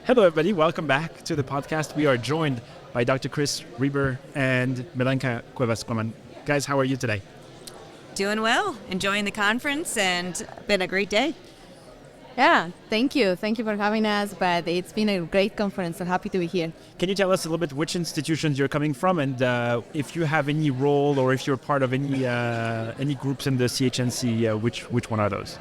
Hello, everybody. Welcome back to the podcast. We are joined by Dr. Kris Reber and Milenka Cuevas-Guaman. Guys, how are you today? Doing well, enjoying the conference, and been a great day. Yeah, thank you. Thank you for having us, but it's been a great conference. I'm happy to be here. Can you tell us a little bit which institutions you're coming from and if you have any role or if you're part of any groups in the CHNC, which one are those?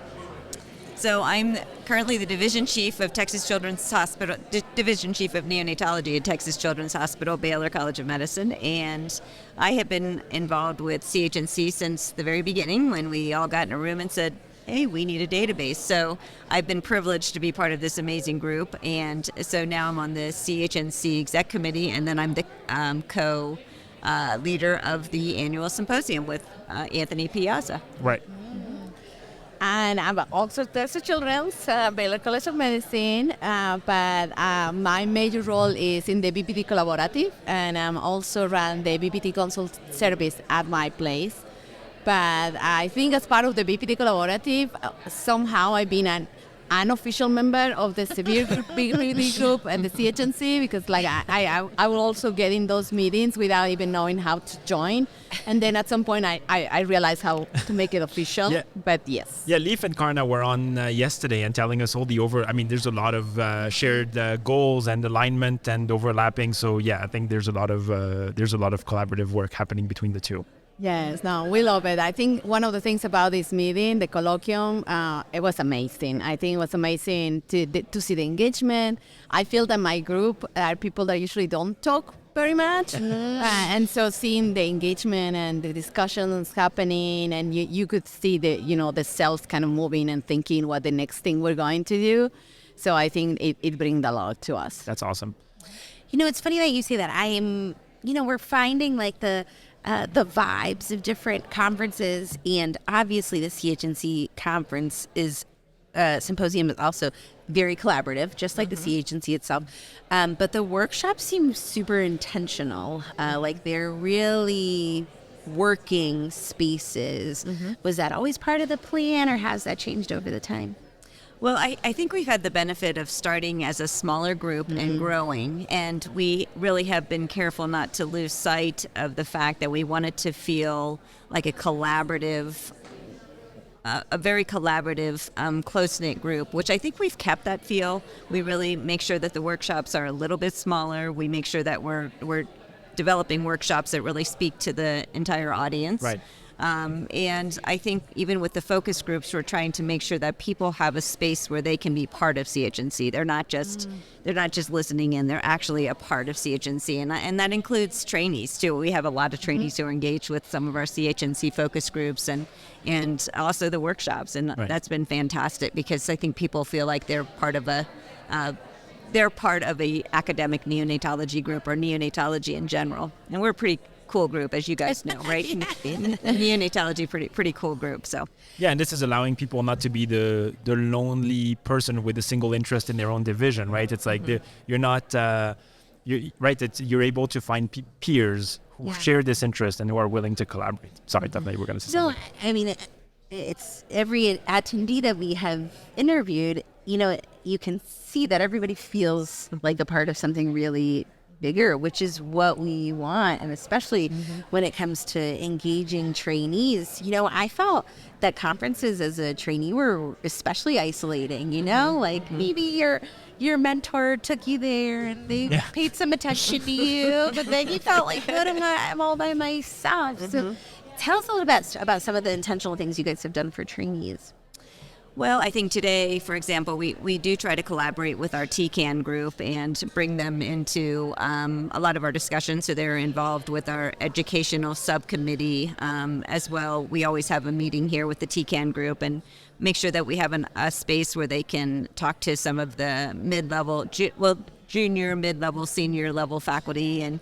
So I'm currently the Division Chief of Texas Children's Hospital, Division Chief of Neonatology at Texas Children's Hospital, Baylor College of Medicine, and I have been involved with CHNC since the very beginning when we all got in a room and said, hey, we need a database. So I've been privileged to be part of this amazing group, and so now I'm on the CHNC Exec Committee, and then I'm the co-leader of the annual symposium with Anthony Piazza. Right. And I'm also Texas Children's, Baylor College of Medicine, but my major role is in the BPD Collaborative, and I'm also run the BPD Consult Service at my place. But I think as part of the BPD Collaborative, somehow I've been an unofficial member of the severe BPD group and the CHNC, because I will also get in those meetings without even knowing how to join. And then at some point I realized how to make it official. Yeah. But yes. Yeah, Leif and Karna were on yesterday and telling us all there's a lot of shared goals and alignment and overlapping. So yeah, I think there's a lot of collaborative work happening between the two. Yes, no, we love it. I think one of the things about this meeting, the colloquium, it was amazing. I think it was amazing to see the engagement. I feel that my group are people that usually don't talk very much. And so seeing the engagement and the discussions happening, and you could see the cells kind of moving and thinking what the next thing we're going to do. So I think it brings a lot to us. That's awesome. It's funny that you say that. We're finding like the vibes of different conferences, and obviously the CHNC conference symposium is also very collaborative, just like the CHNC itself. But the workshops seem super intentional, like they're really working spaces. Was that always part of the plan, or has that changed over the time? Well, I think we've had the benefit of starting as a smaller group and growing, and we really have been careful not to lose sight of the fact that we wanted to feel like a collaborative, a very collaborative, close-knit group, which I think we've kept that feel. We really make sure that the workshops are a little bit smaller. We make sure that we're developing workshops that really speak to the entire audience. Right. And I think even with the focus groups, we're trying to make sure that people have a space where they can be part of CHNC. They're not just listening in; they're actually a part of CHNC, and that includes trainees too. We have a lot of trainees who are engaged with some of our CHNC focus groups and also the workshops, and that's been fantastic because I think people feel like they're part of a academic neonatology group or neonatology in general, and we're a pretty cool group, as you guys know, right? Neonatology, pretty cool group. So yeah, and this is allowing people not to be the lonely person with a single interest in their own division, right? It's like you're not you're able to find peers who share this interest and who are willing to collaborate. Sorry, Daphne, we're going to say something. No, I mean, it's every attendee that we have interviewed, you can see that everybody feels like a part of something really bigger, which is what we want. And especially when it comes to engaging trainees, I felt that conferences as a trainee were especially isolating, like maybe your mentor took you there and they paid some attention to you, but then you felt like, what am I'm all by myself. So tell us a little bit about some of the intentional things you guys have done for trainees. Well, I think today, for example, we do try to collaborate with our TCAN group and bring them into a lot of our discussions. So they're involved with our educational subcommittee as well. We always have a meeting here with the TCAN group and make sure that we have a space where they can talk to some of the mid-level, junior, mid-level, senior level faculty and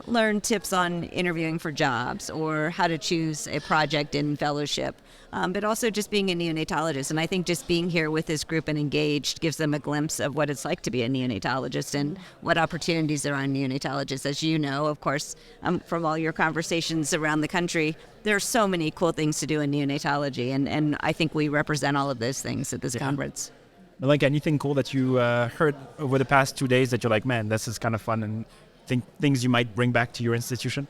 learn tips on interviewing for jobs or how to choose a project in fellowship. But also just being a neonatologist. And I think just being here with this group and engaged gives them a glimpse of what it's like to be a neonatologist and what opportunities there are on neonatologists. As you know, of course, from all your conversations around the country, there are so many cool things to do in neonatology. And I think we represent all of those things at this conference. Milenka, anything cool that you heard over the past 2 days that you're like, man, this is kind of fun, and things you might bring back to your institution?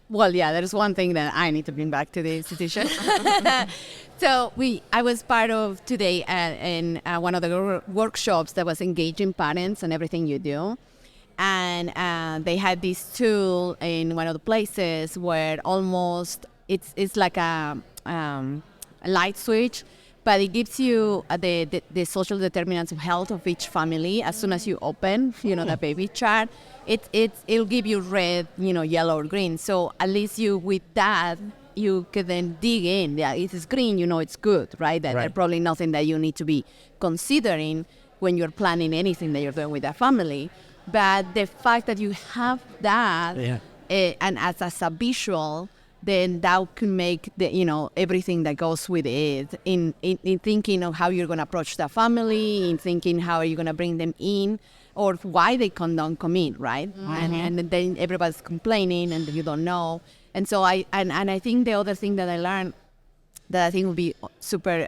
Well, yeah, there's one thing that I need to bring back to the institution. So I was part of today in one of the workshops that was engaging parents and everything you do. And they had this tool in one of the places where almost it's like a light switch, but it gives you the social determinants of health of each family as soon as you open, the baby chart. It'll give you red, yellow or green. So at least with that, you can then dig in. Yeah, if it's green, it's good, right? That's probably nothing that you need to be considering when you're planning anything that you're doing with a family. But the fact that you have that, and as a visual, then that can make everything that goes with it in thinking of how you're going to approach the family, in thinking how are you going to bring them in, or why they don't come in, right? Mm-hmm. And then everybody's complaining and you don't know. And so I think the other thing that I learned that I think would be super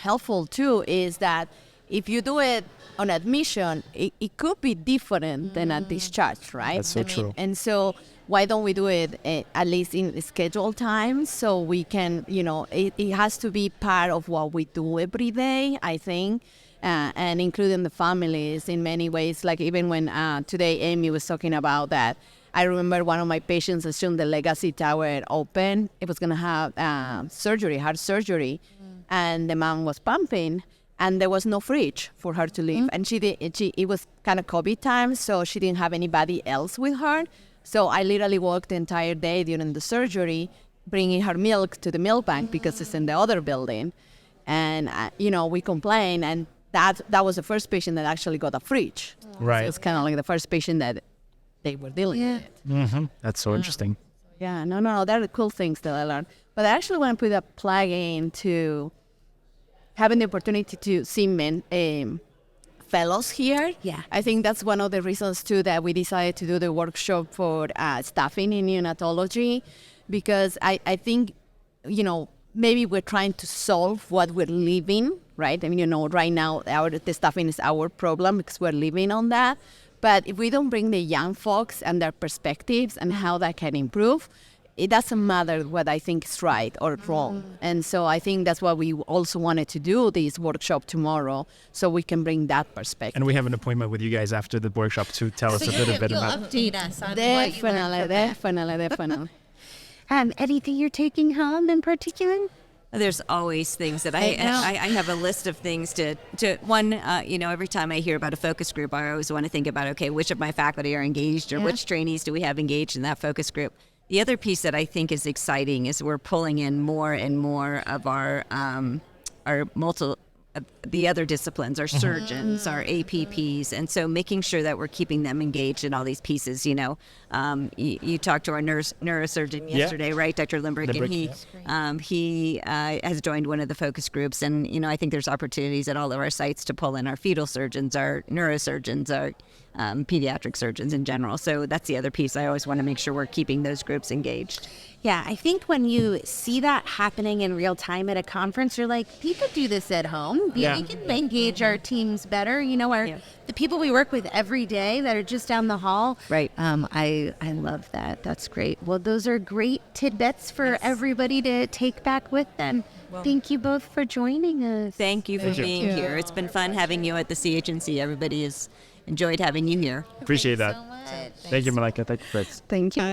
helpful too is that if you do it on admission, it could be different than at discharge, right? That's so true. And so why don't we do it at least in scheduled time so we can, it has to be part of what we do every day, I think, and including the families in many ways. Like even when today Amy was talking about that, I remember one of my patients assumed the Legacy Tower open. It was going to have heart surgery, and the mom was pumping. And there was no fridge for her to leave. And it was kind of COVID time, so she didn't have anybody else with her. So I literally worked the entire day during the surgery, bringing her milk to the milk bank because it's in the other building. And, we complained, and that was the first patient that actually got a fridge. Right. So it's kind of like the first patient that they were dealing with. Mm-hmm. That's so interesting. Yeah, no, they're the cool things that I learned. But I actually want to put a plug in to having the opportunity to see fellows here. Yeah. I think that's one of the reasons, too, that we decided to do the workshop for staffing in neonatology, because I think, maybe we're trying to solve what we're living, right? I mean, right now, the staffing is our problem because we're living on that. But if we don't bring the young folks and their perspectives and how that can improve, it doesn't matter what I think is right or wrong. And so I think that's why we also wanted to do this workshop tomorrow, so we can bring that perspective. And we have an appointment with you guys after the workshop to tell us a little bit about it. Update us on Definitely. Anything you're taking home in particular? There's always things that I have a list of things to one, every time I hear about a focus group, I always want to think about, okay, which of my faculty are engaged or which trainees do we have engaged in that focus group? The other piece that I think is exciting is we're pulling in more and more of our the other disciplines, our surgeons, our APPs, and so making sure that we're keeping them engaged in all these pieces. You talked to our neurosurgeon yesterday, right, Dr. Limbrick, and he has joined one of the focus groups, and I think there's opportunities at all of our sites to pull in our fetal surgeons, our neurosurgeons, our pediatric surgeons in general. So that's the other piece. I always want to make sure we're keeping those groups engaged. Yeah, I think when you see that happening in real time at a conference, you're like, we could do this at home. We can engage our teams better. The people we work with every day that are just down the hall. Right. I love that. That's great. Well, those are great tidbits for everybody to take back with them. Well, thank you both for joining us. Thank you for being here. It's been fun having you at the CHNC. Everybody has enjoyed having you here. Appreciate that. So much. Thank you, Milenka. Thank you, Kris. Thank you.